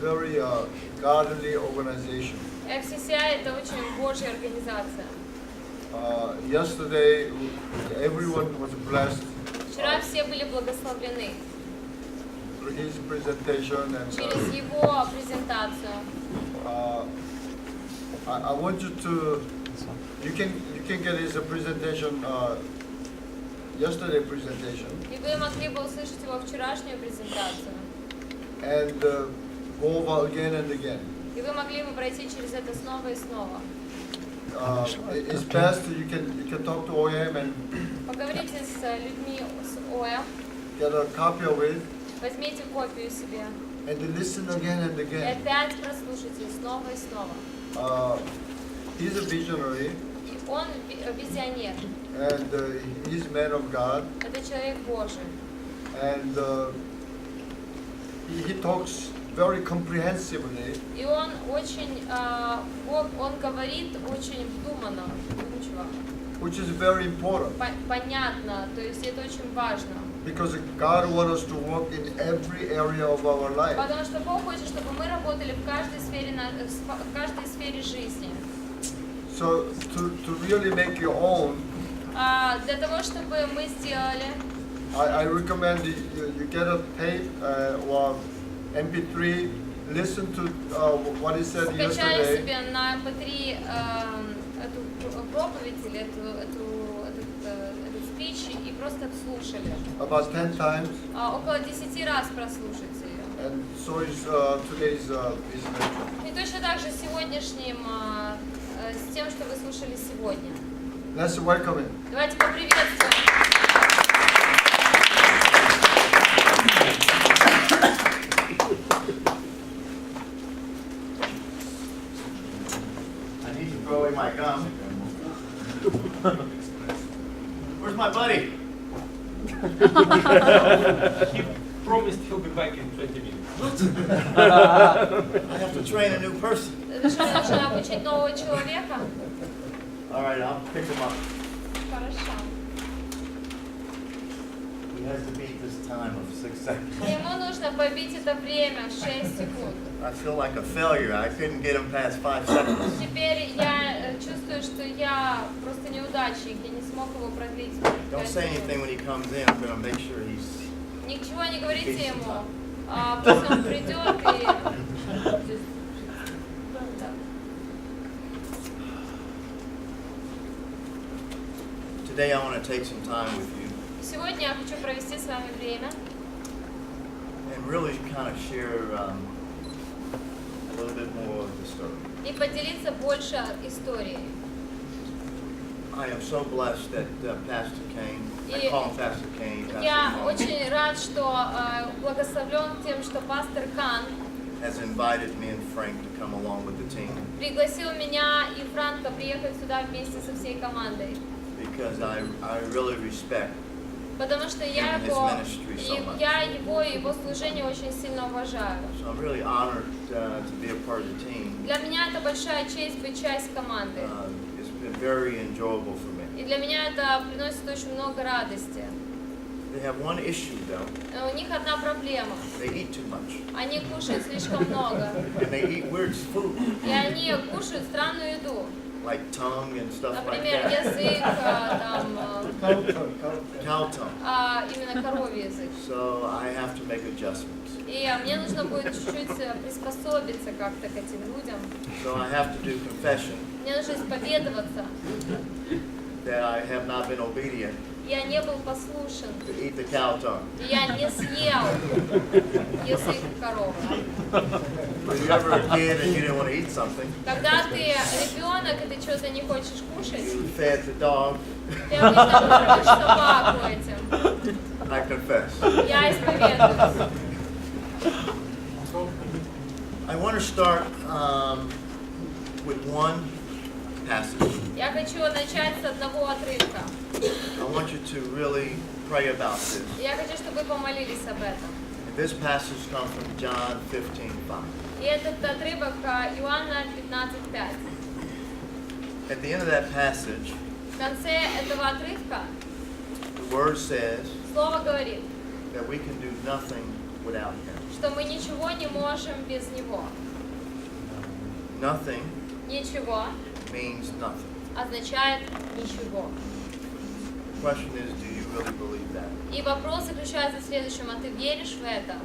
very godly organization. FCCI это очень Божья организация. Yesterday, everyone was blessed Вчера все были благословлены through his presentation, and через его презентацию. I want you to. You can get his presentation. Yesterday presentation. И вы могли бы услышать его вчерашнюю презентацию. And go over again and again. И вы могли бы пройти через это снова и снова. It's best you can talk to OM and Поговорите с людьми с ОЭМ. get a copy of it. Возьмите копию себе. And then listen again and И again. опять прослушайте снова и снова. He's a visionary. И он визионер. And he's a man of God. Это человек Божий. And he talks very comprehensively. И он очень, он говорит очень вдуманно, вдумчиво. Which is very important. Понятно, то есть это очень важно. Because God wants us to work in every area of our life. Потому что Бог хочет, чтобы мы работали в каждой сфере жизни. So to really make your own, для того, чтобы мы сделали, I recommend you get a tape or MP3, listen to what he said скачали yesterday. себе на MP3 эту проповедь или этот спич и просто слушали. About 10 times. Около 10 раз прослушайте ее. And so is today's message. И точно так же сегодняшним, с тем, что вы слушали сегодня. Let's welcome him. Давайте поприветствуем. I need to throw away my gum. Where's my buddy? He promised he'll be back in 20 minutes. I have to train a new person. Это что, нужно обучить нового человека? All right, I'll pick him up. Хорошо. He has to beat this time of 6 seconds. Ему нужно побить это время 6 секунд. I feel like a failure. I couldn't get him past 5 seconds. Теперь я чувствую, что я просто неудачник, я не смог его продлить. Don't say anything when he comes in. I'm going to make sure he's... Ничего не говорите ему. Пусть он придет и... Today I want to take some time with you Сегодня я хочу провести с вами время and really kind of share a little bit more of the story. и поделиться больше историей. I am so blessed that Pastor Kane, I call him Pastor Kane, Я Pastor очень рад, что благословлен тем, что пастор Кан has invited me and Frank to come along with the team пригласил меня и Франка приехать сюда вместе со всей командой. because I really respect Потому что я его и его служение очень сильно уважаю. So I'm really honored to be a part of the team. Для меня это большая честь быть частью команды. It's been very enjoyable for me. И для меня это приносит очень много радости. They have one issue though. У них одна проблема. They eat too much. Они кушают слишком много. And they eat weird food. И они кушают странную еду. Like tongue and stuff like Например, that. язык, там, Cow tongue. именно коровий язык. So I have to make adjustments. И мне нужно будет чуть-чуть приспособиться как-то к этим людям. So I have to do confession Мне нужно исповедоваться. that I have not been obedient Я не был послушен. to eat the cow tongue. Я не съел язык коровы. Were you ever a kid and you didn't want to eat something? Когда ты ребенок и ты что-то не хочешь кушать, You fed the dog. ты обычно кормишь собаку этим. I confess. Я исповедуюсь. I want to start with one passage. Я хочу начать с одного отрывка. I want you to really pray about this. Я хочу, чтобы вы помолились об этом. And this passage comes from John 15:5. И этот отрывок Иоанна 15:5. At the end of that passage, В конце этого отрывка the word says слово говорит, that we can do nothing without him. что мы ничего не можем без него. Nothing Ничего means nothing. означает ничего. The question is, do you really believe that? И вопрос заключается в следующем: а ты веришь в это?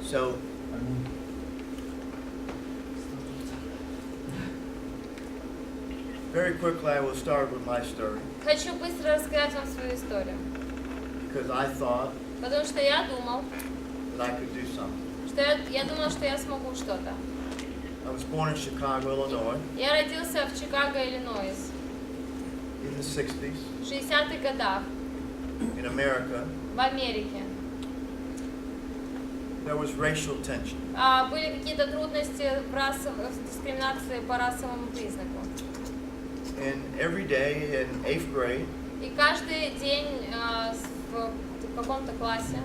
So, very quickly I will start with my story, Хочу быстро рассказать вам свою историю, because I thought потому что я думал, that I could do something. что я думал, что я смогу что-то. I was born in Chicago, Illinois, Я родился в Чикаго, Иллинойс, in the 60s, в 60-х годах, in America. в Америке. There was racial tension. Были какие-то трудности в дискриминации по расовому признаку. And every day in 8th grade, И каждый день в каком-то классе,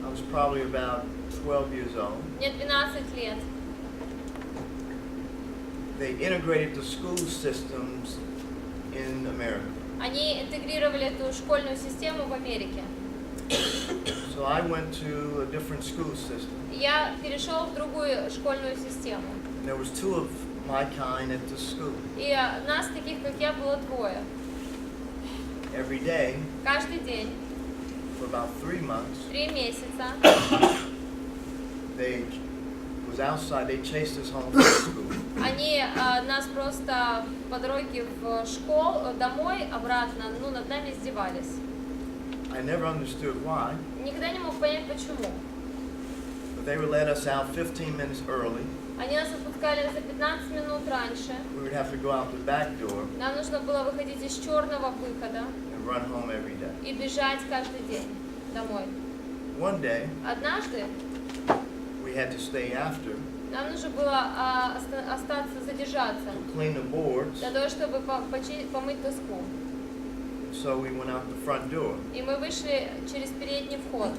I was probably about 12 years old, мне 12 лет, they integrated the school systems in America. они интегрировали эту школьную систему в Америке. So I went to a different school system. И я перешел в другую школьную систему. And there was 2 of my kind at the school. И нас, таких как я, было 2. Every day, Каждый день, for about 3 months, 3 месяца, they was outside, they chased us home from school. они нас просто по дороге в школу, домой, обратно, над нами издевались. I never understood why, Никогда не мог понять, почему. but they would let us out 15 minutes early. Они нас отпускали за 15 минут раньше. We would have to go out the back door Нам нужно было выходить из черного выхода and run home every day. и бежать каждый день домой. One day, Однажды we had to stay after нам нужно было остаться, задержаться, to clean the boards, для того, чтобы помыть доску. so we went out the front door. И мы вышли через передний вход.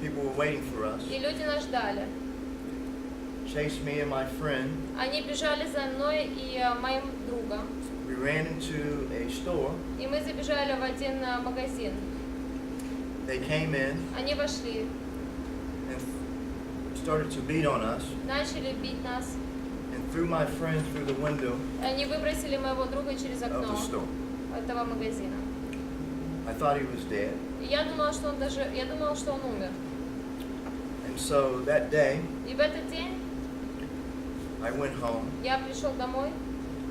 People were waiting for us. И люди нас ждали. Chased me and my friend. Они бежали за мной и моим другом. We ran into a store. И мы забежали в один магазин. They came in Они вошли, and started to beat on us начали бить нас. and threw my friend through the window Они выбросили моего друга через of окно the store. этого магазина. I thought he was dead. И я думала, что он умер. And so that day, И в этот день I went home. я пришел домой.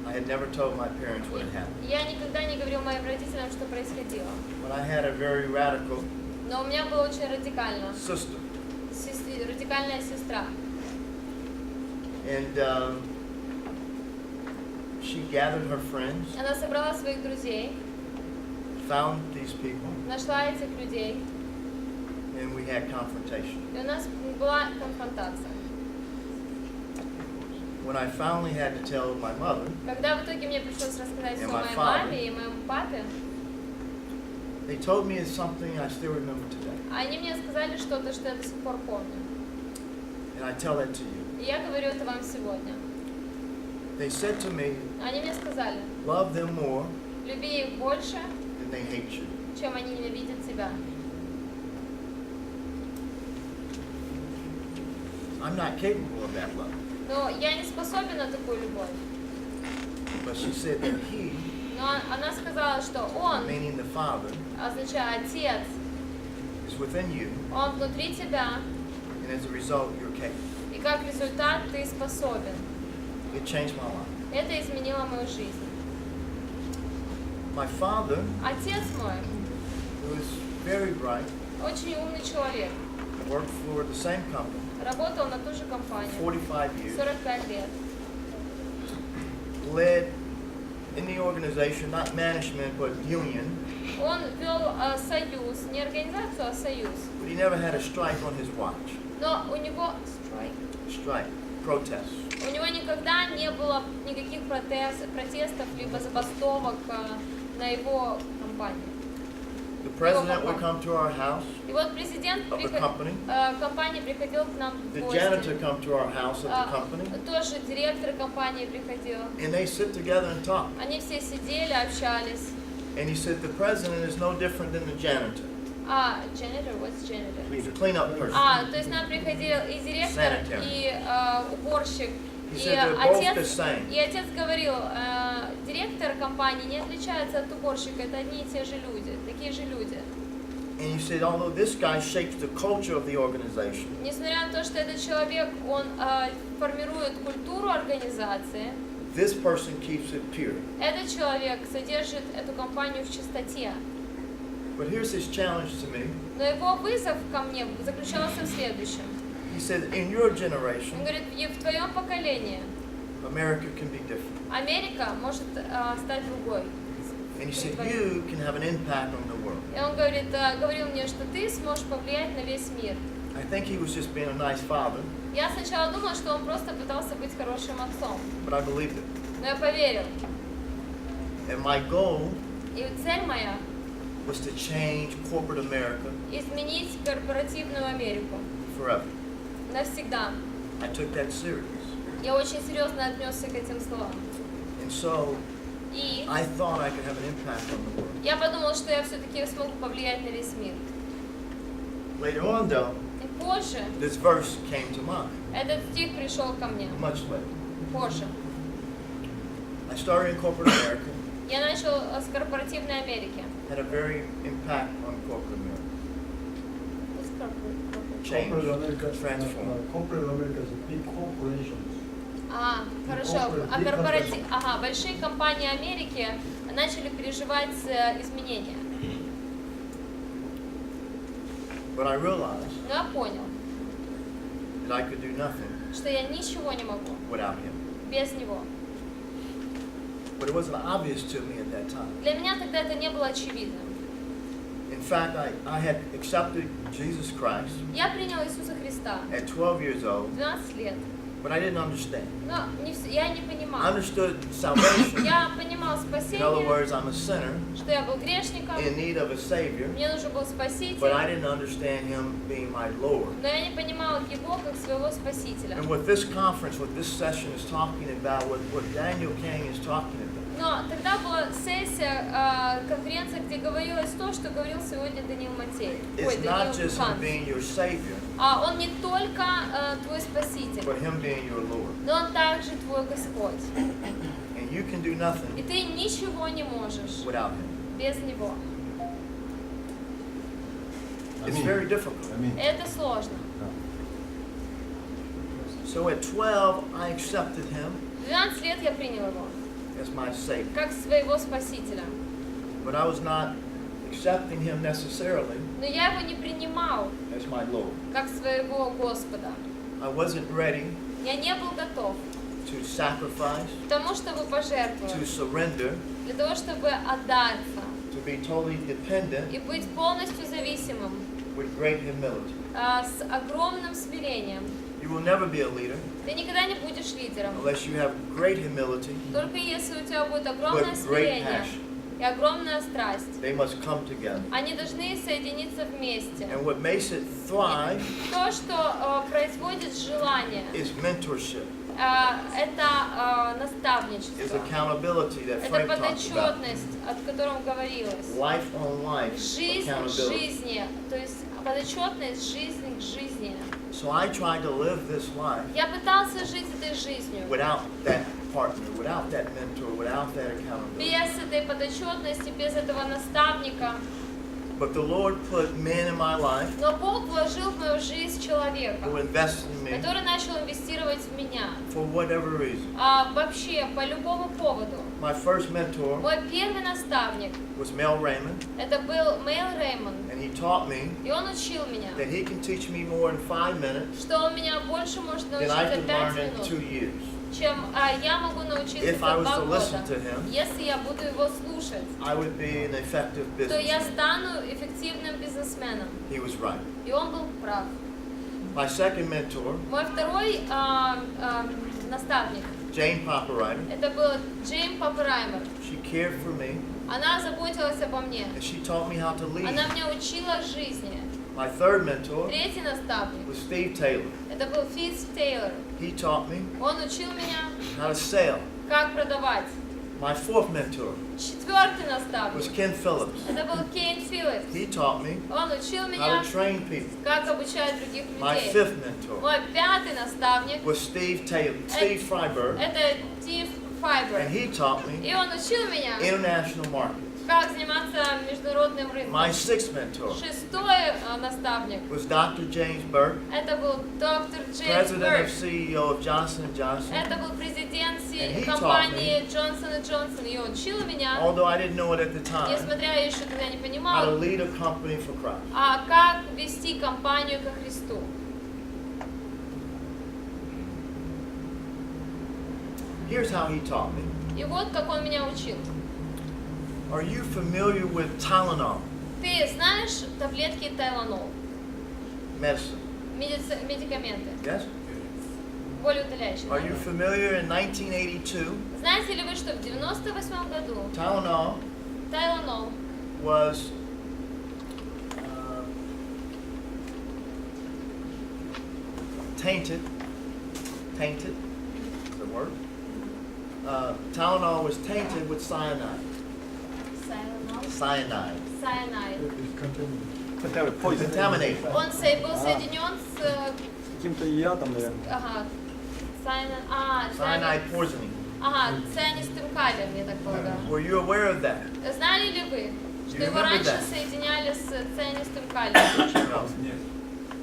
I had never told my parents what had happened. Я никогда не говорил моим родителям, что происходило. But I had a very radical Но у меня было очень радикально. sister. Радикальная сестра. And she gathered her friends, Она собрала своих друзей, found these people, нашла этих людей, and we had confrontation. и у нас была конфронтация. When I finally had to tell my mother, Когда в итоге мне пришлось рассказать все And my моей father. маме и моему папе, they told me something I still remember today. они мне сказали что-то, что я до сих пор помню. And I tell that to you. И я говорю это вам сегодня. They said to me, Они мне сказали: love them more люби их больше, than they hate you. чем они ненавидят тебя. I'm not capable of that love. Но я не способен на такую любовь. But she said that he, Но она сказала, что он, meaning the Father, означает Отец, is within you, он внутри тебя, and as a result, you're capable. и как результат ты способен. It changed my life. Это изменило мою жизнь. My father, Отец мой who was very bright, очень умный человек. worked for the same company, Работал на ту же компанию 45 years, 45 лет. led in the organization, not management, but union, Он вел союз, не организацию, а союз. but he never had a strike on his watch. Но у него Strike, protest. У него никогда не было никаких протестов либо забастовок на его компании. The president would come to our house И вот президент of the company, компании приходил к нам в the гости. janitor come to our house of the company, Тоже директор компании приходил. and they sit together and talk. Они все сидели, общались. And he said the president is no different than the janitor. Janitor, what's janitor? He's a cleanup person. То есть нам приходил и директор, Sanitary. и уборщик, He и said they're both the отец. same. И отец говорил, директор компании не отличается от уборщика, это одни и те же люди, такие же люди. And he said, although this guy shapes the culture of the organization, Несмотря на то, что этот человек, он формирует культуру организации, this person keeps it pure. этот человек содержит эту компанию в чистоте. But here's his challenge to me. Но его вызов ко мне заключался в следующем. He said, in your Он generation, говорит, в твоем поколении America can be different. Америка может стать другой. And he said, you can have an impact on the world. И он говорил мне, что ты сможешь повлиять на весь мир. I think he was just being a nice father, Я сначала думала, что он просто пытался быть хорошим отцом, but I believed it. но я поверил. And my goal И цель моя was to change corporate America – изменить корпоративную Америку forever. навсегда. I took that serious. Я очень серьезно отнесся к этим словам. And so И I thought I could have an impact on the world. я подумала, что я все-таки смогу повлиять на весь мир. Later on, though, И позже this verse came to mind, этот стих пришел ко мне. much later. Позже. I started in corporate America, Я начал с корпоративной Америки. had a very impact on corporate America. Change, Corporate America, transform. corporate America is a big corporations. Хорошо. Corporate, big Большие компании Америки начали переживать изменения. But I realized Но я понял, that I could do nothing что я ничего не могу without him. без него. But it wasn't obvious to me at that time. Для меня тогда это не было очевидным. In fact, I had accepted Jesus Christ Я принял Иисуса Христа at 12 years old, 12 лет, but I didn't understand. но я не I понимал. understood salvation. Я понимал In other спасение, words, I'm a sinner что я был грешником, in need of a Savior, мне нужен был but I Спаситель, didn't understand Him being my Lord. но я не понимал Его как своего Спасителя. And what this conference, what this session is talking about, what Daniel King is talking about, Но тогда была сессия, конференция, где говорилось то, что говорил сегодня Даниил Матей. Ой, it's not Даниил just Him Хан. being your Savior, Он не только твой Спаситель, but Him being your Lord. но Он также твой Господь. And you can do И nothing ты ничего не можешь without Him. без Него. It's very difficult. Это сложно. So at 12, I accepted Him В 12 лет я принял Его as my Savior. как своего Спасителя. But I was not accepting Him necessarily Но я Его не принимал as my Lord. как своего Господа. I wasn't ready Я не был готов to sacrifice, к тому, чтобы to пожертвовать, surrender, для того, чтобы отдаться to be totally dependent и быть полностью зависимым, with great humility. с огромным смирением. You will never be a leader Ты никогда не будешь лидером, unless you have great humility только если у тебя будет огромное with great смирение passion. и огромная страсть. They must come together. Они должны соединиться вместе. And what makes it thrive То, что производит желание, is mentorship, это is наставничество, accountability that это Frank talked about. подотчетность, о котором говорилось. Life on life Жизнь к accountability. жизни, то есть подотчетность жизни к жизни. So I tried to live this life Я пытался жить этой жизнью without that partner, without that mentor, without that accountability. без этой подотчетности, без этого наставника. But the Lord put men in my life Но Бог вложил в мою жизнь who человека, invested in me который начал инвестировать в меня. for whatever reason. Вообще, по любому поводу. My first mentor Мой первый наставник, was Mel Raymond, это был Мэйл Реймонд. and he taught me И он учил меня, that he can teach me more in 5 minutes что он меня больше может than I научить за could 5 learn in 2 минут, years. чем я могу научиться If за I was 2 to listen года. to him, Если я буду его слушать, I would be an effective то я businessman. стану эффективным бизнесменом. He was right. И он был прав. My second mentor, Мой второй наставник, Jane Paparyder, это был Джейн Папраймер. she cared for me, Она заботилась обо мне. and she taught me how to lead. Она меня учила жизни. My third mentor Третий наставник, was Steve Taylor. это был Фитц Тейлор. He taught me Он учил меня, how to sell. как продавать. My fourth mentor Четвертый was наставник. Ken Phillips. Это был Кейн Филлипс. He taught me Он учил how меня, to train people. как обучать других My людей. fifth mentor Мой пятый наставник was Steve Freiberg, это Стив and Файбер. he taught me И он учил меня, international markets. как заниматься международным рынком. My sixth mentor Шестой наставник. was Dr. James Burke, Это был доктор Джеймс president and Бёрк. CEO of Johnson & Johnson. Это был президент And he компании Johnson & Johnson. И он учил меня, Although I didn't know it at the time, несмотря я еще тогда не how to понимала, lead a company for Christ. а как вести компанию ко Христу. Here's how he taught me. И вот как он меня учил. Are you familiar with Tylenol Ты знаешь таблетки Тайланол, medicine? медикаменты, Yes? болеутоляющие? Are you familiar in 1982, Знаете ли вы, что в 98 году Tylenol Тайланол was tainted? Tainted? Is the word? Tylenol was tainted with cyanide. Cyanide. Cyanide. Contaminated. Он был соединен с Каким-то ядом, наверное. ага, Cyanide poisoning. цианистым калием, я так полагаю. Were you aware of that? Знали ли вы, что You его remember раньше that? соединяли с цианистым калием? No.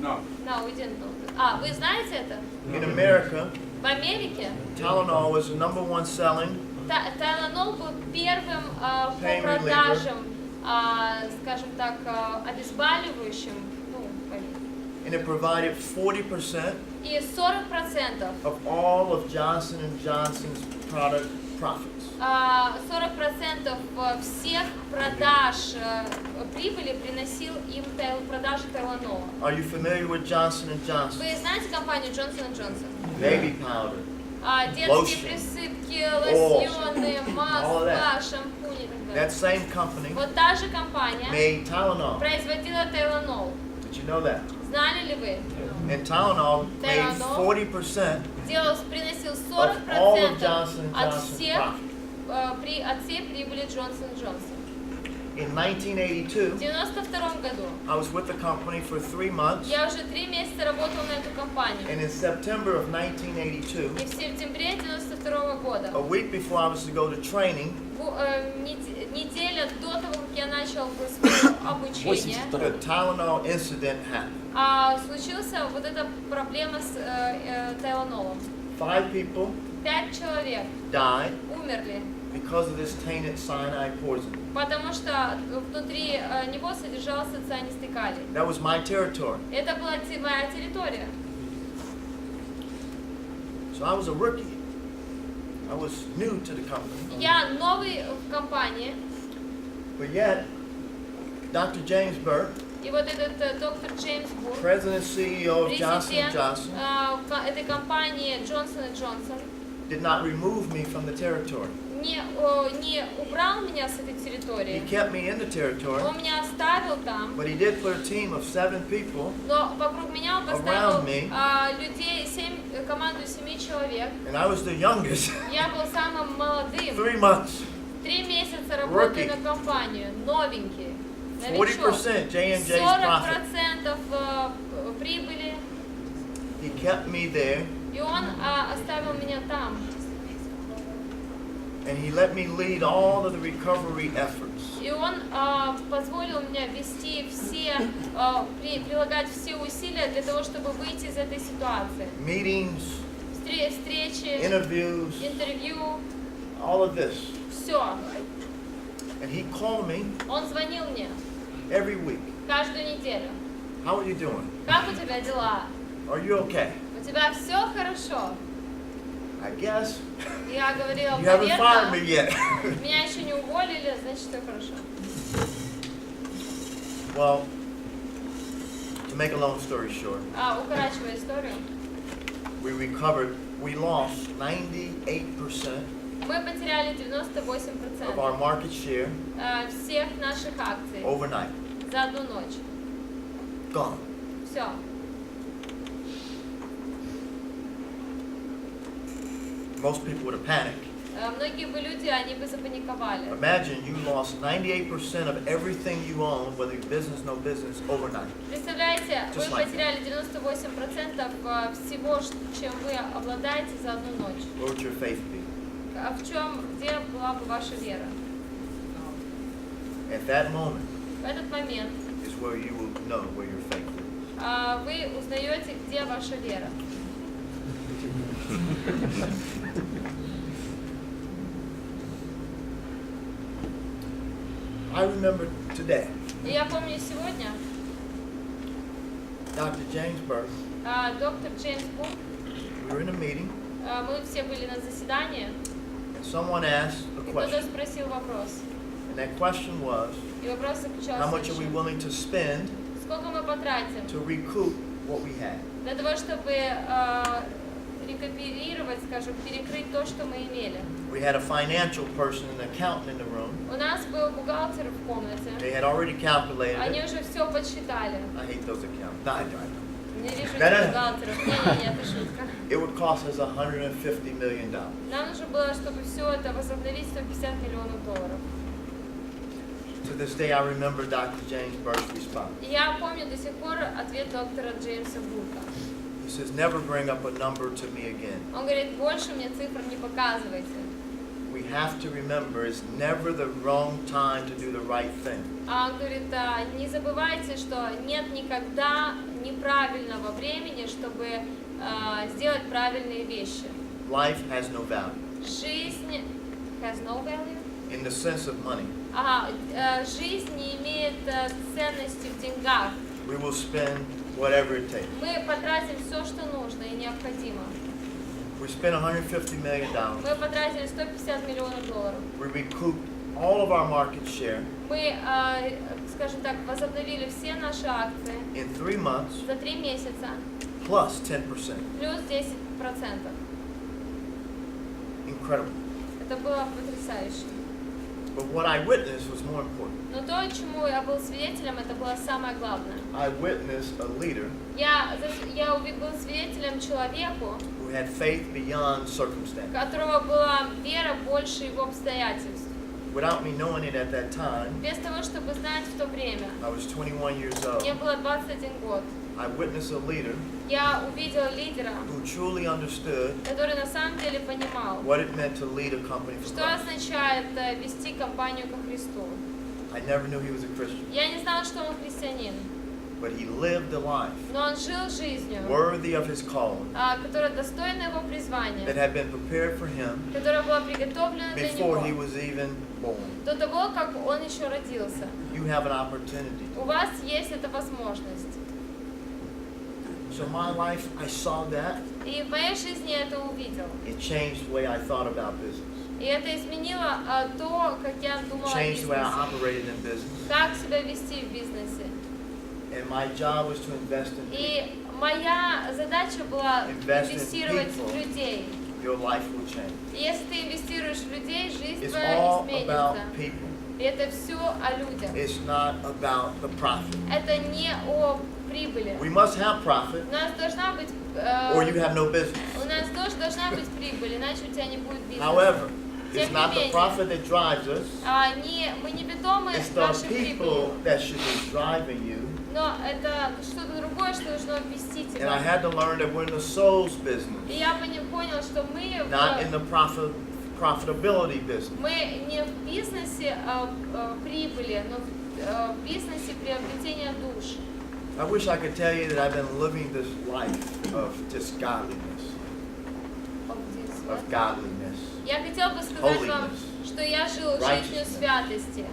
No. No, we didn't know that. Вы знаете это? In America, В Америке Tylenol was the #1 selling Тайланол был первым по Pain продажам, скажем так, обезболивающим, and it provided 40% и 40% of all of Johnson & Johnson's product profits. 40% всех продаж прибыли приносил им продажи Тайланола. Are you familiar with Johnson & Johnson? Вы знаете компанию Johnson & Johnson? Baby powder. Детские Lotion. присыпки, Oils. лосьоны, All масла, that. шампуни и так That далее. same company Вот та же компания made Tylenol. производила Тайланол. Did you know that? Знали ли вы? And Tylenol made Tylenol 40% Приносил of all of 40% Johnson & от Johnson's profit. от всей прибыли Johnson & Johnson. In В 1982, 92 году I was with the company for 3 months, я уже 3 месяца работала на эту компанию. and in September of 1982, И в сентябре 92 года, a week before I was to go to training, неделя до того, как я начал свое обучение, 82. the Tylenol incident happened. случился вот эта проблема с Тайланолом. 5 people 5 человек died умерли, because of this tainted cyanide poison. потому что внутри него содержался цианистый калий. That was my territory. Это была моя территория. So I was a rookie. I was new to the company. Я новый в компании, But yet, Dr. James Burke, и вот этот доктор Джеймс Бурк, President and CEO of Johnson & президент Johnson, этой компании Johnson & Johnson, did not remove me from the territory. не убрал меня с этой He территории. kept me in the territory, Он меня оставил там, but he did put a team of 7 people, но вокруг меня он поставил Around me. людей, команду 7 человек. and I was the youngest. Я был самым молодым. 3 months, 3 месяца работаю Rookie. на компанию, новенький, новичок. 40% J&J's profit. 40% прибыли, He kept me there, и он оставил меня там. and he let me lead all of the recovery efforts. И он позволил мне вести все, прилагать все усилия для того, чтобы выйти из этой ситуации. Meetings, Встречи, interviews, интервью, all of this. все. And he called me Он звонил мне every week. каждую неделю. How are you doing? Как у тебя дела? Are you okay? У тебя все хорошо? I guess. Я говорила, You haven't fired me наверное, yet. меня еще не уволили, значит, все хорошо. Well, to make a long story short, Укорачивая историю, we lost 98% мы потеряли of our 98% market share всех наших акций overnight. за одну ночь. Gone. Все. Most people would have panicked. Многие бы люди, они бы запаниковали. Imagine you lost 98% of everything you own, whether you're business, no business, overnight. Представляете, Just вы like потеряли 98% всего, чем вы обладаете за одну ночь. Where would your faith be? А в чем, где была бы ваша вера? At that moment В этот момент is where you will know where your faith is. вы узнаете, где ваша вера. I remember today, И я помню сегодня Dr. James Burke, доктор Джеймс Бук, we were in a meeting, мы все были на заседании, and someone asked a и кто-то question. спросил вопрос. And that question was, И вопрос how заключался much are в we чем? willing to spend Сколько мы потратим to recoup what we had? для того, чтобы рекапитулировать, скажем, перекрыть то, что мы имели. We had a financial person, an accountant in the room. У нас был бухгалтер в комнате. They had already calculated Они it. уже все подсчитали. I hate those accountants. No, I don't. Не вижу Да-да. этих бухгалтеров. Не, это шутка. It would cost us $150 million. Нам нужно было, чтобы все это возобновить, 150 миллионов долларов. To this day, I remember Dr. James Burke's response. И я помню до сих пор ответ доктора Джеймса Бука. He says, never bring up a number to me again. Он говорит, больше мне цифр не показывайте. We have to remember it's never the wrong time to do the right thing. А он говорит, не забывайте, что нет никогда неправильного времени, чтобы сделать правильные вещи. Life has no value Жизнь has no value. in the sense of money. Жизнь не имеет ценности в деньгах. We will spend whatever it takes. Мы потратим все, что нужно и необходимо. We spent $150 million. Мы потратили 150 миллионов долларов. We recouped all of our market share Мы, скажем так, возобновили все наши акции in 3 months за 3 месяца, plus 10%. плюс 10%. Incredible. Это было потрясающе. But what I witnessed was more important. Но то, чему я был свидетелем, это было самое главное. I witnessed a leader Я был свидетелем человеку, who had faith beyond circumstance. у которого была вера больше его обстоятельств. Without me knowing it at that time, Без того, чтобы знать в то время, I was 21 years old. мне было 21 год. I witnessed a leader Я увидела лидера, who truly understood который на самом деле понимал, what it meant to lead a company for что Christ. означает вести компанию ко Христу. I never knew he was a Christian, Я не знала, что он христианин, but he lived a life но он жил жизнью, worthy of his calling которая достойна его призвания, that had been prepared for him которая была приготовлена для before he него was even born. до того, как он еще родился. You have an opportunity. У вас есть эта возможность. So my life, I saw that. И в моей жизни я это увидел. It changed the way I thought about business. И это изменило то, как я думала о Changed the way I бизнесе, operated in business. как себя вести в бизнесе. And my job was to invest in people. И моя задача была Invest in инвестировать people. в людей. Your life will change. И если ты инвестируешь в людей, жизнь It's твоя all изменится. about people. И это все о людях. It's not about the profit. Это не о прибыли. We must have profit, У нас должна быть, or you have no business. у нас тоже должна быть прибыль, иначе у тебя не будет бизнеса. However, it's Тем не not the менее, profit that drives us. мы не ведомы It's the нашей people прибылью, that should be driving you. но это что-то другое, что должно вести And I тебя. had to learn that we're in the souls business, И я понял, что мы not in the profitability business. мы не в бизнесе прибыли, но в бизнесе приобретения душ. I wish I could tell you that I've been living this life of just godliness, of godliness. Я хотела бы сказать вам, Holiness. что я жил жизнью Righteousness. святости,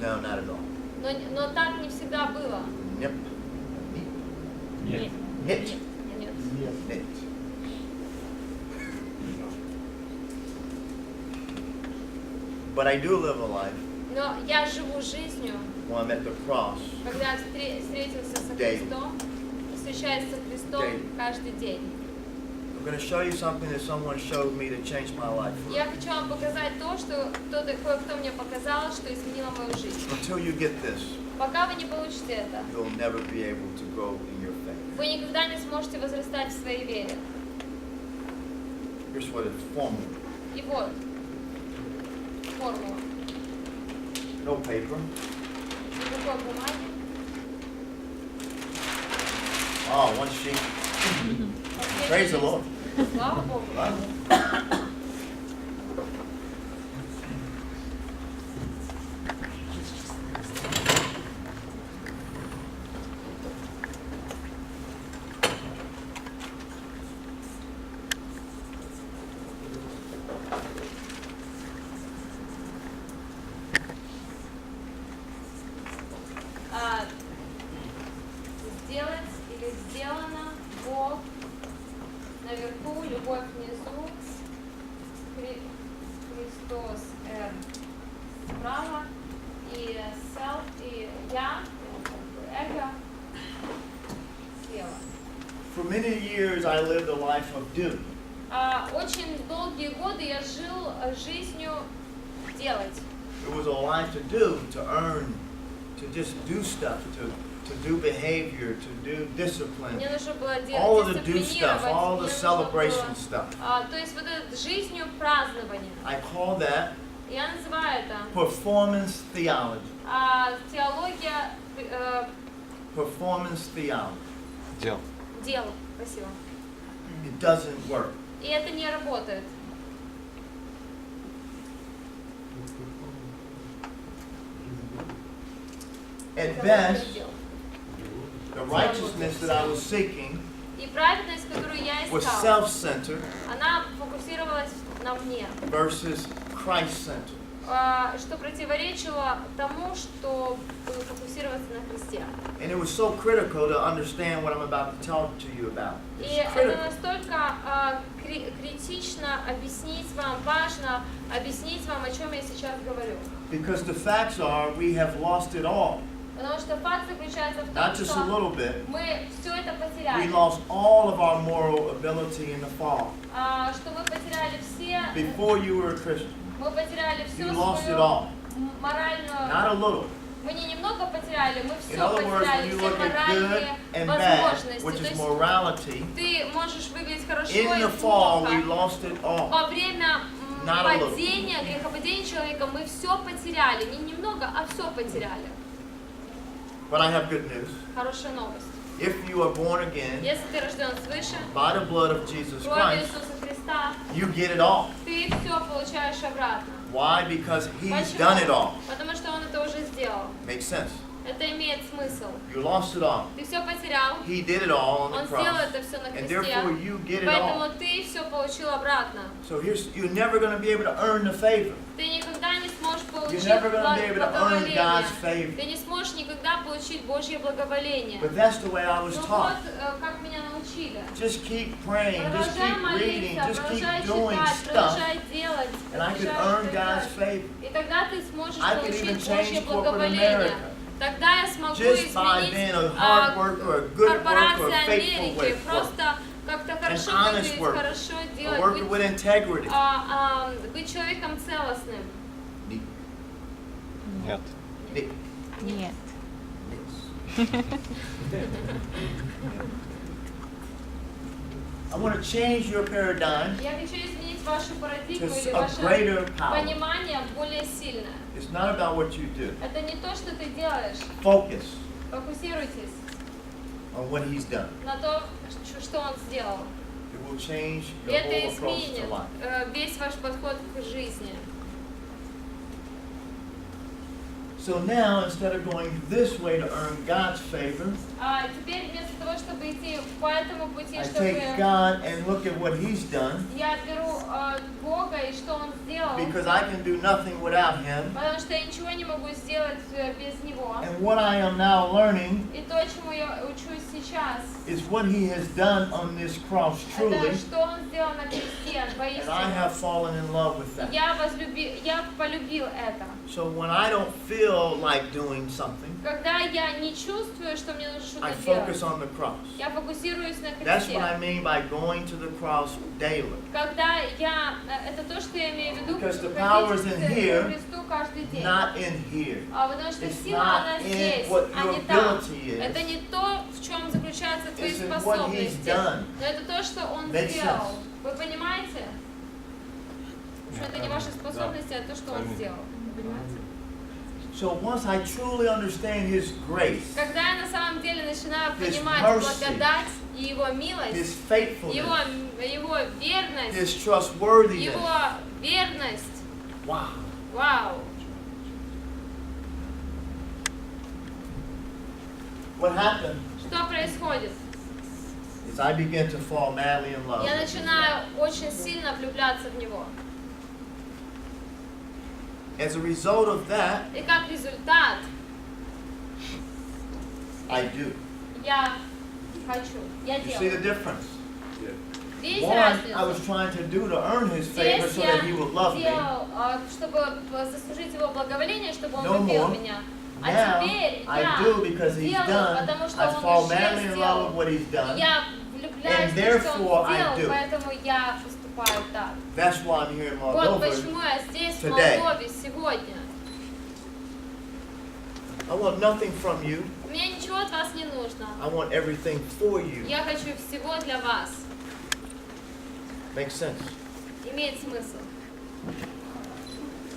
No, not at all. но так не всегда было. Yep. Нет. Nit. Нет. Nit. But I do live a life Но я живу жизнью, when I'm at the cross. когда встретился со Daily. Христом, встречаюсь со Христом Daily. каждый день. I'm going to show you something that someone showed me that changed my life. Я хочу вам показать то, что кое-кто мне показал, что изменило мою жизнь. Until you get this, Пока вы не получите это, you'll never be able to grow in your faith. вы никогда не сможете возрастать в своей вере. Here's what it's formula. И вот, формула? No paper. Никакой бумаги. Oh, one sheet. Praise the Lord. Слава Богу. Сделать или сделано, Бог наверху, любовь внизу, Христос справа, и self, и я, эго слева. For many years, I lived a life of do. Очень долгие годы я жил жизнью делать. It was a life to do, to earn, to just do stuff, to do behavior, to do discipline. Мне нужно было All of the do stuff, дисциплинировать. all the Мне нужно celebration было, stuff. то есть вот это жизнью празднования. I call that Я называю это performance theology. теология Performance theology. Дел. дел. Спасибо. It doesn't work. И это не работает. At Теология best, дел. the righteousness that I was seeking И праведность, которую я was искал, self-centered она фокусировалась на мне, versus Christ-centered. что противоречило тому, что фокусироваться на Христе. And it was so critical to understand what I'm about to talk to you about. И It's это critical. настолько критично объяснить вам, важно объяснить вам, о чем я сейчас говорю. Because the facts are we have lost it all. Потому что факт заключается в том, Not just a что little bit. мы все это We потеряли. lost all of our moral ability in the fall. Что мы потеряли все, Before you were a Christian, мы потеряли всю you lost it свою all. моральную. Not a little. Мы не немного потеряли, мы In все other words, when потеряли, you все look at good моральные and bad, возможности. which То is есть morality, ты можешь выглядеть хорошо in и the fall we плохо. lost it all. Во время Not a little. падения, грехопадения человека мы все потеряли. Не немного, а все потеряли. But I have good news. Хорошая новость. If you are born again Если ты рожден свыше, by the blood of Jesus кровью Christ, Иисуса Христа, you get it all. ты все получаешь обратно. Why? Because He's Почему? done it all. Потому что Он это уже сделал. Makes sense. Это имеет смысл. You lost it all. Ты все потерял, He did it all on Он the сделал cross. это все на And кресте, therefore you get it поэтому all. ты все получил обратно. So you're never going to be able to earn the favor. Ты никогда не сможешь получить You're never gonna be able to earn благоволение. God's favor. Ты не сможешь никогда получить Божье благоволение. But that's the way I was Ну taught. вот, как меня научили. Just keep praying, just Продолжай keep reading, молиться, just keep продолжай doing читать, stuff, продолжай делать. and I could продолжай earn God's продолжать. favor. И тогда ты сможешь I could even получить change Божье corporate благоволение. America. Тогда я смогу Just by being a hard worker, a good worker, a корпорации faithful Америки. worker, Просто как-то хорошо honest выглядеть, worker, хорошо a делать, worker with integrity. быть человеком целостным. Нет. Нет. I want to change your paradigm Я хочу изменить вашу парадигму to или a ваше greater power. понимание более сильное. It's not about what you do. Это не то, что ты делаешь. Focus Фокусируйтесь on what He's done. на то, что Он сделал. It will change И your это whole approach to изменит life. весь ваш подход к жизни. So now, instead of going this way to earn God's favor, Теперь вместо того, чтобы идти по этому пути, I чтобы take God and look at what He's done, я беру Бога и что Он сделал, because I can do nothing without Him. потому что я ничего не могу сделать без Него. And what I am now learning И то, чему я учусь сейчас, is what He has done on this cross truly, это что Он сделал на кресте, and I воистину. have fallen in love with that. Я полюбил это. So when I don't feel like doing something, Когда я не чувствую, что мне нужно I что-то focus делать, on the cross. я фокусируюсь на That's what I кресте. mean by going to the cross daily. Когда это то, что я имею в виду, Because the ходить power is in к here, Христу каждый день. Not in here. Потому что It's сила, not она in здесь, what а your не там. ability is. Это не то, в чем заключаются твои It's in what He's способности, done. но это то, что Он Makes сделал. sense. Вы понимаете? Что это не ваши способности, а то, что Он сделал. Понимаете? So once I truly understand His grace, Когда я на самом деле начинаю His понимать mercy, благодать и Его His милость, faithfulness, Его верность, His trustworthiness, Его верность, wow. вау! What happened Что происходит? is I began to fall madly in love. Я with Jesus. начинаю очень сильно влюбляться в Него. As a result of that, И как результат, I do. я хочу, я You see the делаю. difference? Видите One, I was разницу? trying to do to earn His favor Здесь so я that He would love me. делал, чтобы заслужить Его благоволение, чтобы Он No любил more. меня. Now, А теперь I я do because He's делаю, done. потому что I Он fall уже madly in love with сделал. what He's done. Я влюбляюсь в And то, что therefore Он I сделал, do. поэтому я поступаю так. That's why I'm here in Вот Moldova. почему я здесь, в today. Молдове, сегодня. I want nothing from you. Мне ничего от вас не нужно. I want everything for you. Я хочу всего для вас. Makes sense. Имеет смысл.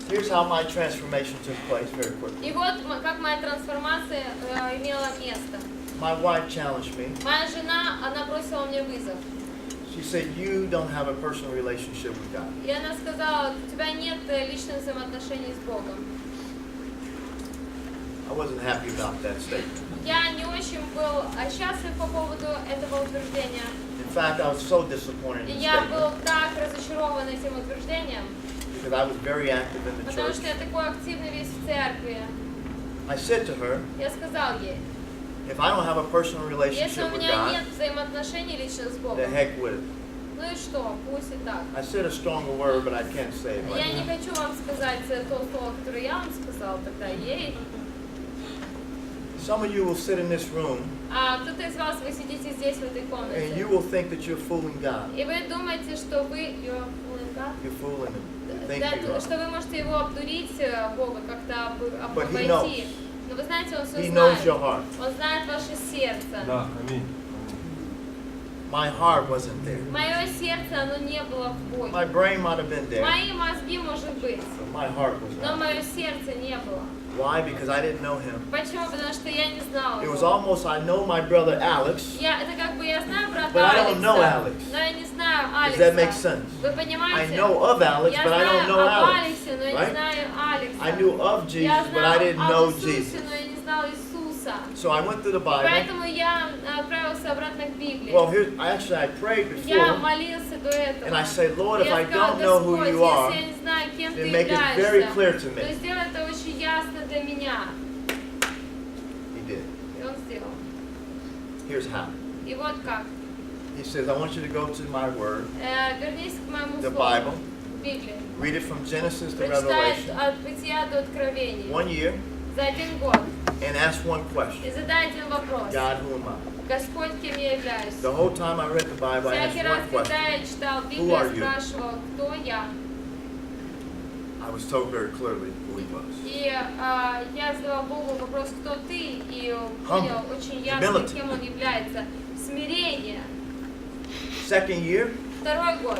Here's how my transformation took place very quickly. И вот как моя трансформация имела место. My wife challenged me. Моя жена, она бросила мне вызов. She said, you don't have a personal relationship with God. И она сказала, у тебя нет личных взаимоотношений с Богом. I wasn't happy about that statement. Я не очень был счастлив по поводу этого утверждения. In fact, I was so disappointed И in the я был statement так разочарован этим утверждением, because I was very active in the потому church. что я такой активный весь в церкви. I said to her, Я сказал ей, if I don't have a personal если у relationship with меня God, нет взаимоотношений личных с the Богом, heck with it. ну и что, пусть и так. I said a stronger word, but I can't say it Я right не now. хочу вам сказать то слово, которое я вам сказал тогда ей. Some of you will sit in this room А кто-то из вас, вы сидите здесь, в этой and комнате, you will think that you're fooling God. и вы думаете, что вы You're fooling Him. You think да, you are. что вы можете его обдурить, Бога, как-то But He обойти. knows. Но вы знаете, Он все He knows знает. your heart. Он знает ваше сердце. Да, аминь. My heart wasn't there. Мое сердце, оно не было в Боге. My brain might have been there, Мои мозги, может быть, but my heart was но not. мое сердце не было. Why? Because I didn't know Him. Почему? Потому что я не знала It was его. almost, I know my brother Alex. Это как бы я знаю брата But I don't Алекса, know Alex. но я не знаю Does that make Алекса. sense? Вы I понимаете? know of Alex, Я but I don't знаю know об Alex. Алексе, но я не Right? знаю Алекса. I knew of Я Jesus, but I знал didn't об know Иисусе, Jesus. но я не знал Иисуса. So I went through the Bible. Поэтому я отправился обратно к Библии. Well, here, I prayed Я before, молился до этого. and I said, Lord, if Я I сказал, don't know who Господь, you are, если я не знаю, кем ты then make it very являешься, clear to то me. сделай это очень ясно для меня. He did. И он сделал. Here's how. И вот как. He says, I want you to go to my word, Вернись к моему the слову. Bible, Библии. read it from Genesis to Прочитай Revelation, от Бытия до Откровения. 1 year, За 1 год. and ask one И question. задай один вопрос. God, who am I? Господь, кем я являюсь? The whole time I read the Bible, I Всякий asked раз, one когда question. я читал Who Библию, are я you? спрашивал, кто я? I was told very clearly who he was. И я задала Богу вопрос, кто ты? И понял очень ясно, Humility. кем он является. Смирение. Second year, 2 год.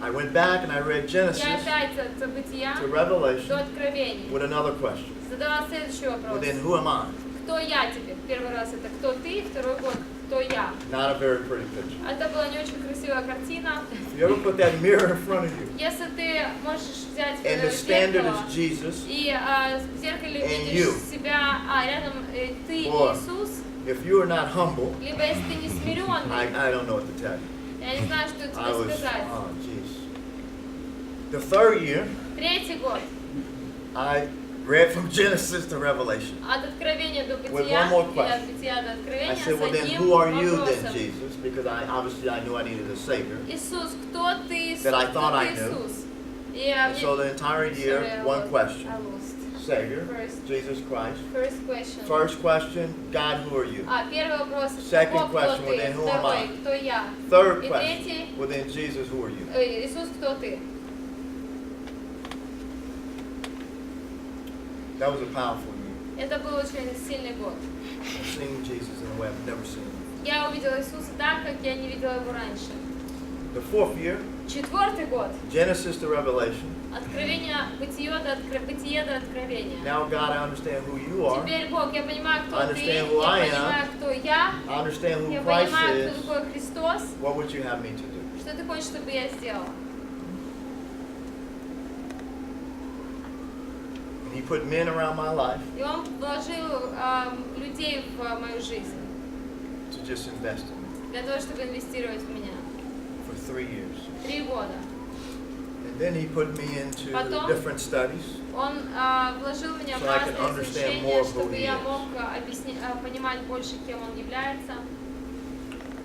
I went back and I read Я Genesis опять от Бытия to до Revelation Откровения. with another question. Задала следующий вопрос. Well, then who am I? Кто я теперь? Первый раз это кто ты, 2 год кто я. Not a very pretty picture. Это была не очень красивая картина. If you ever put that mirror in front of you, Если ты можешь взять and the standard зеркало is Jesus, и в зеркале and видишь you. себя, рядом ты и Boy. Иисус, if you are not humble, либо если ты не смиренный, I don't know what to tell you. я не знаю, что I тебе was, сказать. oh jeez. The third year, 3 год. I read from Genesis to Revelation. От Откровения до With Бытия, one more или question. от Бытия до I Откровения said, well с then одним who are you then, вопросом. Jesus? Because I knew I needed a Savior. Иисус, кто ты, Иисус? That I thought Кто I ты, knew. Иисус? И And so the entire year, Sorry, I one lost- question. I lost. Savior, First. Jesus Christ. First question. First question, God, who are you? Первый вопрос. Second Бог, кто question, well, ты? then who am Второй, I? кто я? Third И question, третий, well then Jesus, who are you? Иисус, кто ты? That was a powerful year. Это был очень сильный год. I've seen Jesus in a way I've never seen him. Я увидела Иисуса так, как я не видела его раньше. The fourth year, 4-й год. Genesis to Revelation. Откровение, бытие до откровения. Now, God, I understand who you are. Теперь, Бог, я понимаю, кто I ты, understand я who I am. понимаю, кто я, I understand who я Christ понимаю, кто is. такой Христос, What would you have me to do? что ты хочешь, чтобы я сделала. And He put men around my life И Он вложил людей в мою жизнь to just invest in me для того, чтобы инвестировать в меня. for 3 years. 3 года. And then He put me into Потом different studies. Он вложил меня в So I can разные understand изучения, more of who чтобы he я is. мог понимать больше, кем Он является.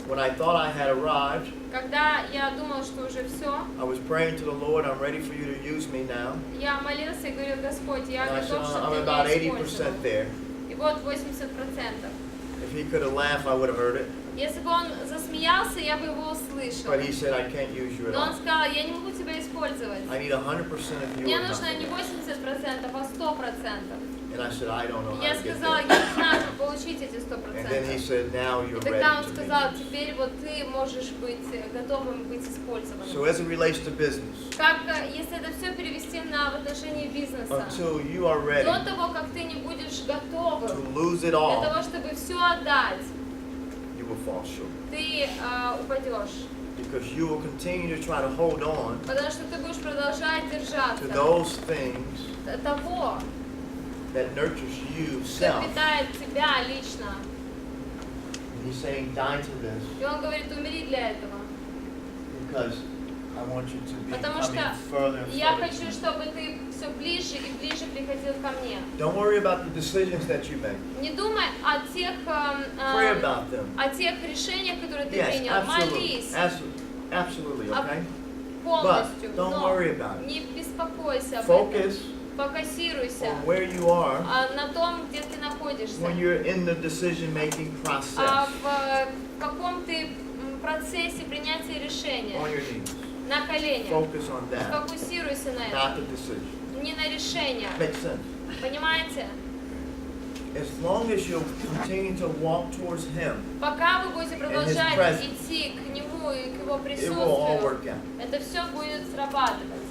When I thought I had arrived, Когда я думал, что уже все, I was praying to the Lord, I'm ready for you to use me now. я молился и говорил: Господь, я And I said, готов, чтобы I'm ты about меня 80% использовал. there. И вот 80%. If He could have laughed, I would have heard it. Если бы он засмеялся, я бы его услышал. But He said, I can't use you at Но он all. сказал: я не могу тебя использовать. I need 100% of you Мне or нужно не nothing. 80%, а 100%. And I said, I don't know Я how to get сказала: there. я не знаю, как получить эти And then He 100%. said, now И you're тогда он ready to сказал: be. теперь вот ты можешь быть готовым быть использованным. So as it relates to business, Как, если это все перевести в отношении бизнеса, until you are ready до того, как ты не будешь to готовым lose it для all, того, чтобы все отдать, you will fall short. ты упадешь. Because you will continue to try to hold on Потому что ты будешь продолжать to держаться those things того, that nurtures you что self. питает тебя лично. And He's saying, die to this И он говорит: умери для этого. because I want you to be Потому coming что further and я further. хочу, чтобы ты все ближе и ближе приходил ко мне. Don't worry about the decisions that you make. Не думай о тех, Pray about them. о тех решениях, которые ты Yes, принял. absolutely. Молись Absolutely, А okay? полностью. But don't Но worry about it. не беспокойся об этом. Focus Фокусируйся on where you are на том, где ты находишься. when you're in the decision-making process. В каком ты процессе принятия решения. On your knees. На коленях. Focus on that, Фокусируйся на not the этом. decision. Не на решениях. Makes sense. Понимаете? As long as you'll continue to walk towards Him, Пока вы будете продолжать presence, идти к Нему и к Его it will all присутствию, work out. это все будет срабатывать.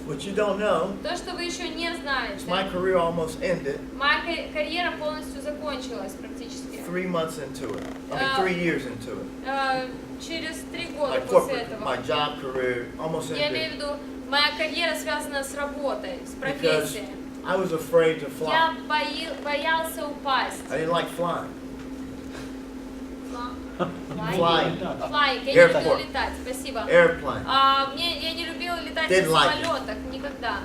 What you don't know То, что вы еще не is знаете, my career almost ended моя карьера полностью закончилась практически. 3 months into it. I mean, 3 years into it. Через 3 My года после corporate, этого. my job career almost Я имею в ended виду, моя карьера связана с работой, с because профессией. I was afraid to Я fly. боялся упасть. I didn't like flying. Флайинг. Flying. Я не любил Airport. летать, спасибо. Airplane. Я не любила летать на Didn't like it. самолетах, никогда.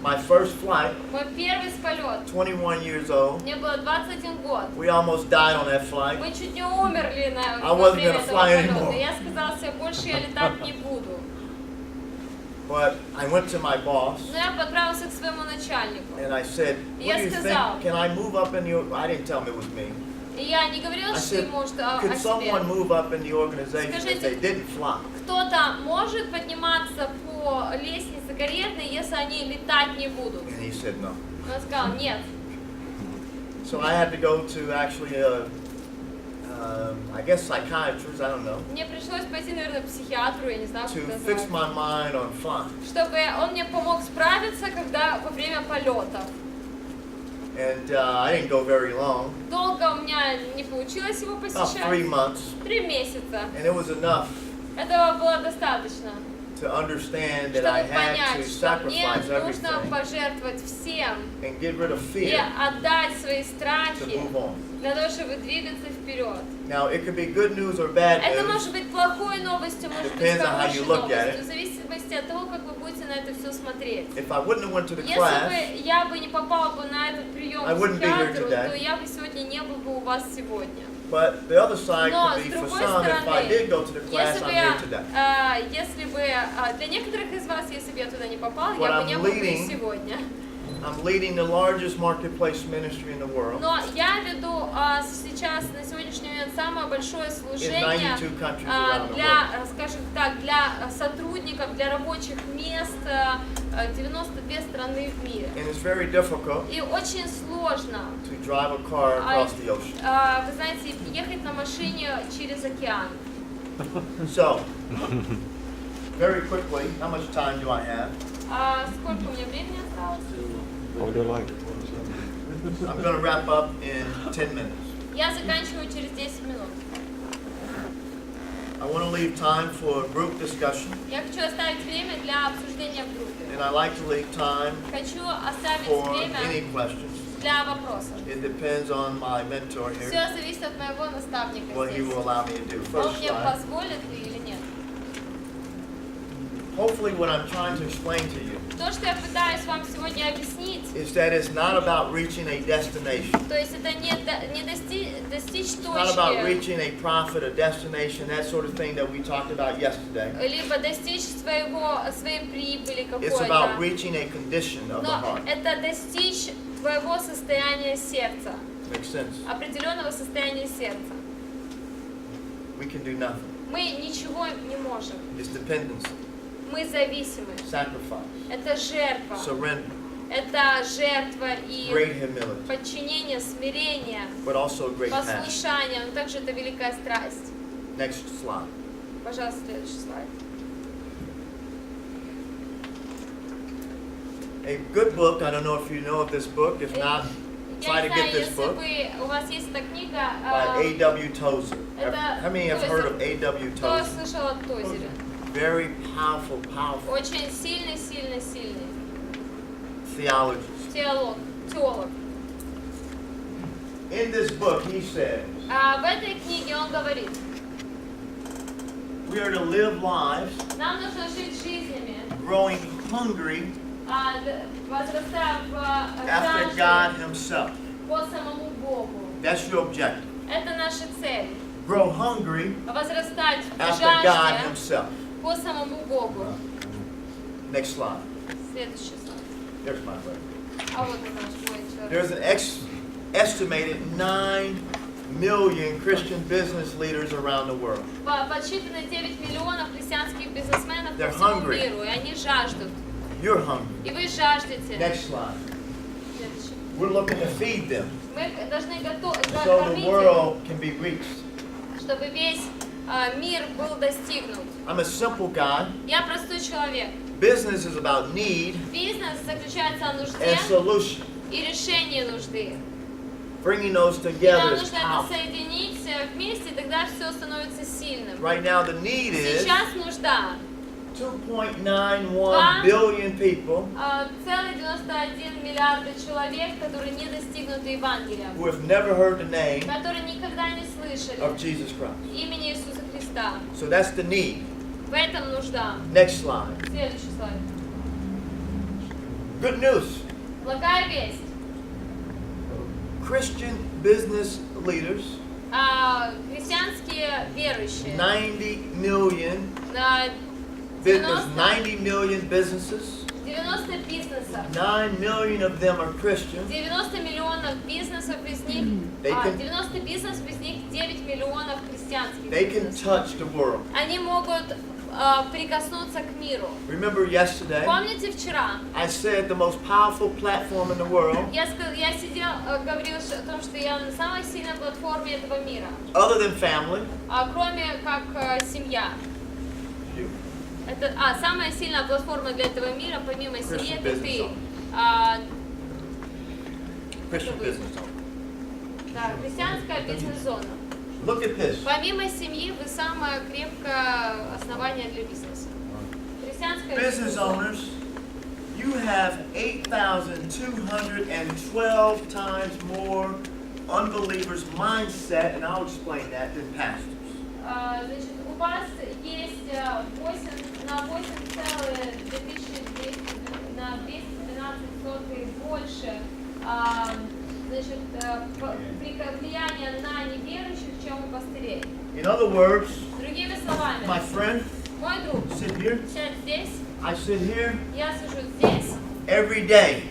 My first flight, Мой первый полет, 21 years old. мне было 21 год. We almost died on that flight. Мы чуть не умерли I во wasn't время gonna этого fly полета. anymore. Я сказала себе: больше я летать не буду. But I went to my boss Но я отправился к своему начальнику. and I said, Я what do you сказал. think? Can I move up in the, I didn't tell him it was me. И я не говорила I said, ему о could someone себе. move up in the organization if Скажите, they didn't fly? Кто-то может подниматься по лестнице карьерной, если они летать не будут? And he said no. Он сказал: нет. So I had to go to actually I guess psychiatrist, I don't know, Мне пришлось пойти, наверное, к психиатру, я не знаю, как to это fix назвать, my mind on flying. чтобы он мне помог справиться, когда во время полета. And I didn't go very long, Долго у меня не получилось его about 3 посещать. months, 3 месяца. and it was enough Этого было достаточно, to understand that I чтобы had to понять, что мне sacrifice нужно everything пожертвовать всем and get rid of и fear отдать свои to страхи move on. для того, чтобы двигаться вперед. Now, it could be good news or bad Это news. может быть плохой новостью, может быть Depends on how хорошей you look at новостью, в зависимости от того, как вы будете на это все смотреть. If I wouldn't have went to the Если class, бы я бы не попала бы на этот прием I к wouldn't be here психиатру, today. то я бы сегодня не был бы у вас сегодня. but the other side Но, could с be for другой some, if I стороны, did go to the class, если бы, I'm here today. для некоторых из вас, если бы я туда не попала, What я бы I'm не был бы и leading- сегодня. I'm leading the largest marketplace ministry in the world Но я веду сейчас, на сегодняшний момент, самое большое in служение 92 countries around the world. для, скажем так, для сотрудников, для рабочих мест 92 страны в мире. And it's very difficult И очень сложно, to drive a car across the ocean. вы знаете, ехать на машине через океан. So, very quickly, how much time do I have? Сколько у меня времени осталось? All your life. I'm going to wrap up in 10 minutes. Я заканчиваю через 10 минут. I want to leave time for group discussion, Я хочу оставить время для обсуждения в группе. and I like to leave time Хочу оставить for время any questions. для вопросов. It depends on my mentor here, Все зависит от моего наставника what he здесь. will allow me to do. Он First мне slide. позволит или нет. Hopefully what I'm trying to explain to you То, что я пытаюсь вам сегодня объяснить, is that it's not about reaching a destination. то есть это не достичь It's not about точки, reaching a profit, a destination, that sort of thing that we talked about yesterday. либо достичь своей прибыли It's about какой-то. reaching a condition of the Но heart. это достичь твоего состояния сердца, Makes sense? определенного состояния сердца. We can do nothing. Мы ничего не можем. It's dependency, Мы зависимы. sacrifice, Это жертва. surrender, Это жертва и great humility, подчинение, смирение, but also great passion. послушание, но также это великая страсть. Next slide. Пожалуйста, следующий слайд. A good book, I don't know if you know of this book, if not, Я try не to знаю, get this если book, у вас есть эта книга, by A.W. Tozer. Это How many have heard of A.W. кто Tozer? слышал о Тозере? Very powerful, powerful Очень сильный theologist. теолог. In this book, he says, А в этой книге он говорит, we are to live lives нам нужно жить жизнями, growing hungry возрастая в after жажде God Himself. по самому Богу. That's your objective. Это наша цель. Grow hungry Возрастать в after God жажде Himself. по самому Богу. Next slide. Следующий слайд. There's my brother. А вот он наш мой человек. There's an estimated 9 million Christian business leaders around the world. Подсчитано 9 миллионов христианских бизнесменов по They're всему hungry. миру, и они жаждут. You're hungry. И вы жаждете. Next slide. Следующий. We're looking to feed them Мы должны so кормить the world can be reached. их, чтобы весь мир был достигнут. I'm a simple guy. Я простой человек. Business is about need Бизнес заключается о нужде and solution. и решении нужды. Bringing those И together нам is нужно это powerful. соединить вместе, и тогда все становится сильным. Right now, the need is Сейчас нужда 2.91 billion people целых 91 миллиарда человек, которые не достигнуты Евангелием, who have never heard the name которые никогда не слышали of Jesus Christ. имени Иисуса Христа. So that's the need. В этом нужда. Next slide. Следующий слайд. Good news. Благая весть. Christian business leaders, Христианские верующие. 90 million business, 90 million businesses. 90 бизнесов. 9 million of them are Christians. 90 миллионов бизнесов из них, They can- 90 бизнесов из них 9 миллионов христианских They can бизнесов. touch the world. Они могут прикоснуться к миру. Remember yesterday, Помните вчера? I said the most powerful platform in the world, Я сидел, говорил о том, что я на самой сильной платформе этого мира, other than family, кроме как семья. you. Это, самая сильная платформа для этого мира, помимо семьи, Christian это business ты. owner. Christian business owner. Да, христианская бизнес-зона. Look at this. Помимо семьи, вы самое крепкое основание для бизнеса. Христианская Business бизнес-зона. owners, you have 8,212 times more unbelievers' mindset, and I'll explain that, than pastors. Значит, у вас есть 212 больше значит, влияния на неверующих, чем у пастырей. In other words, Другими словами, my friend, мой друг sit here, сядь здесь, I sit here я сижу здесь, every day.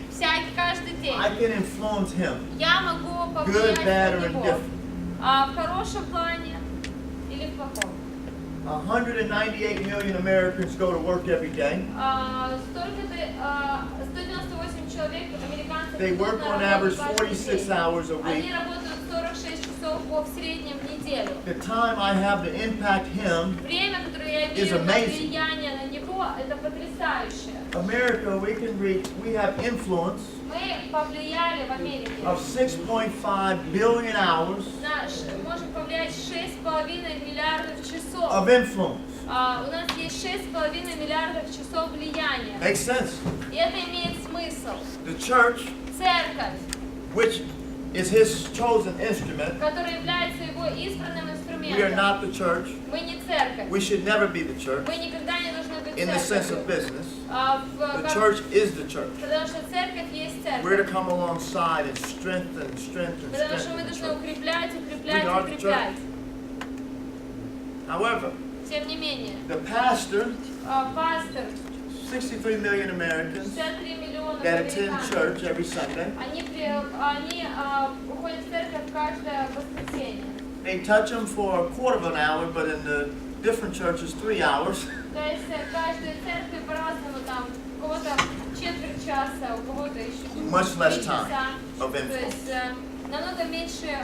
каждый день. I can influence him, Я могу good, повлиять bad, на or него. indifferent. В хорошем плане или в плохом. 198 million Americans go to work every day. 198 человек, американцев, They идут work на on работу average каждый 46 день. hours a Они week. работают 46 часов в среднем в неделю. The time I have to impact him Время, которое я Is имею на amazing. влияние на него, всего это потрясающе. America, we have influence Мы повлияли в Америке. of 6.5 billion hours Можем повлиять 6,5 миллиардов часов. of influence. У нас есть 6,5 миллиардов часов влияния. Makes sense. И это имеет смысл. The church, Церковь, which is his chosen instrument, которая является его избранным we are инструментом. not the church. Мы не церковь. We should never be the church Мы никогда не должны быть in the sense of церковью. business. The Как- church is the church. Потому что церковь есть We're to церковь. come alongside and strengthen Потому что мы the должны church. укреплять, We are the укреплять. However, Тем не менее, the pastor, пастор, 63 million Americans 63 миллиона that attend американцев, church every Sunday, они уходят в церковь каждое воскресенье. they touch them for a quarter of an hour, but in the different churches, 3 hours. То есть каждая церковь по-разному, там, у кого-то четверть часа, у кого-то еще Much less 3 часа. time of То influence. есть намного меньше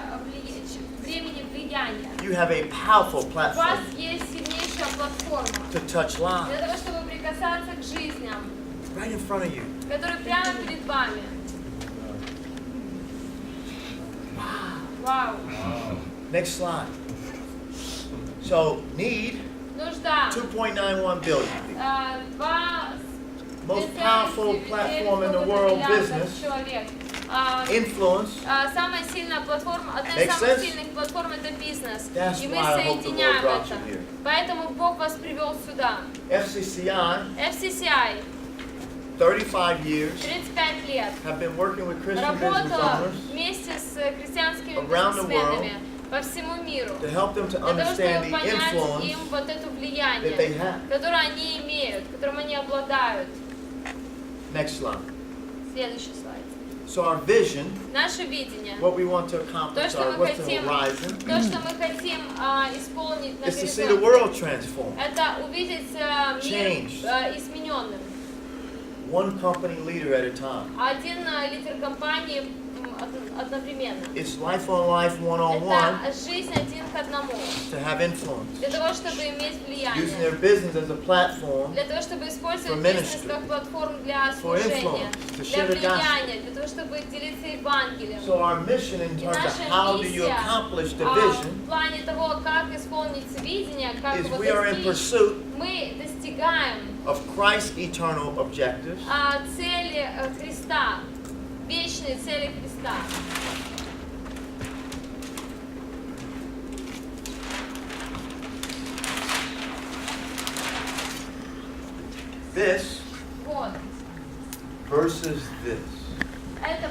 времени влияния. You have a powerful У вас platform есть сильнейшая платформа to touch lives для того, чтобы прикасаться к жизням, right in front of you. которые прямо перед вами. Вау! Next slide. So, need Нужда. 2.91 billion. 2 Most powerful platform in the world business. человек. Influence. Самая сильная платформа, одна Make из самых sense? сильных платформ это бизнес. That's И мы why I hope the соединяем Lord brought это. you here. Поэтому Бог вас привел сюда. FCCI, FCCI 35 years, 35 лет. have been working with Christian business Работала owners вместе с христианскими around the бизнесменами по всему миру. to help them to Для того, understand чтобы the понять influence им вот это that they влияние, have. которое они имеют, которым они обладают. Next slide. Следующий слайд. So our vision, Наше видение. what we want to То, accomplish, что or мы what's the хотим, horizon, то, что мы хотим исполнить на is to see the горизонте, world transform. это увидеть мир Changed. измененным. One company leader at a time. Один лидер компании одновременно. It's life on life, one-on-one, Это жизнь один к одному. to have influence. Для того, чтобы иметь Using their влияние. business as a platform Для того, чтобы использовать For бизнес ministry. как платформу для For служения, influence, to для share the влияния, для того, чтобы делиться Евангелием. So our mission in terms of наша how do you миссия, accomplish the В vision плане того, как исполнить видение, как is его we are in достичь, pursuit мы достигаем of Christ's eternal objectives цели Христа, вечные цели Христа. this Вот. versus this Это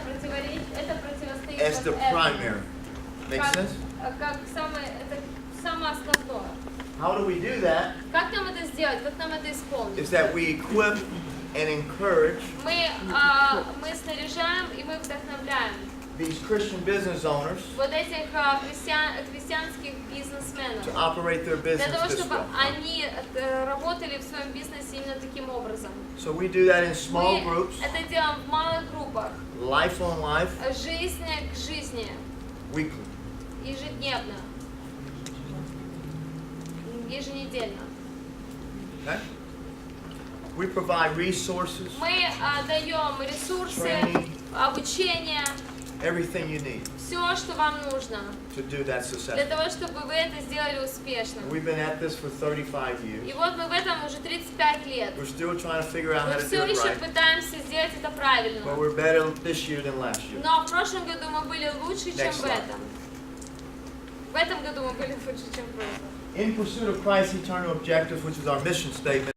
противостоит as the вот этому. primary. Make Как, sense? как это самое основное. How do we do that? Как нам это сделать? Как нам это исполнить? Is that we equip and encourage Мы снаряжаем и мы вдохновляем these Christian business owners вот этих христианских бизнесменов to operate their для того, business this чтобы way. они работали в своем бизнесе именно таким образом. So we do that in small Мы groups, это делаем в малых группах, life on life, жизнь к жизни, weekly. ежедневно, еженедельно. Okay? We provide resources, Мы даем ресурсы, Training. обучение, everything you need все, что вам нужно, to do that для successfully. того, чтобы вы это сделали успешно. We've been at this for 35 И years. вот мы в этом уже 35 лет. We're still trying to figure out how Мы to do все it еще right, пытаемся сделать это правильно. but we're better this year than last year. Но в прошлом году мы были лучше, чем Next в slide. этом. В этом году мы были лучше, чем в прошлом. In pursuit of Christ's eternal objectives, which is our mission statement,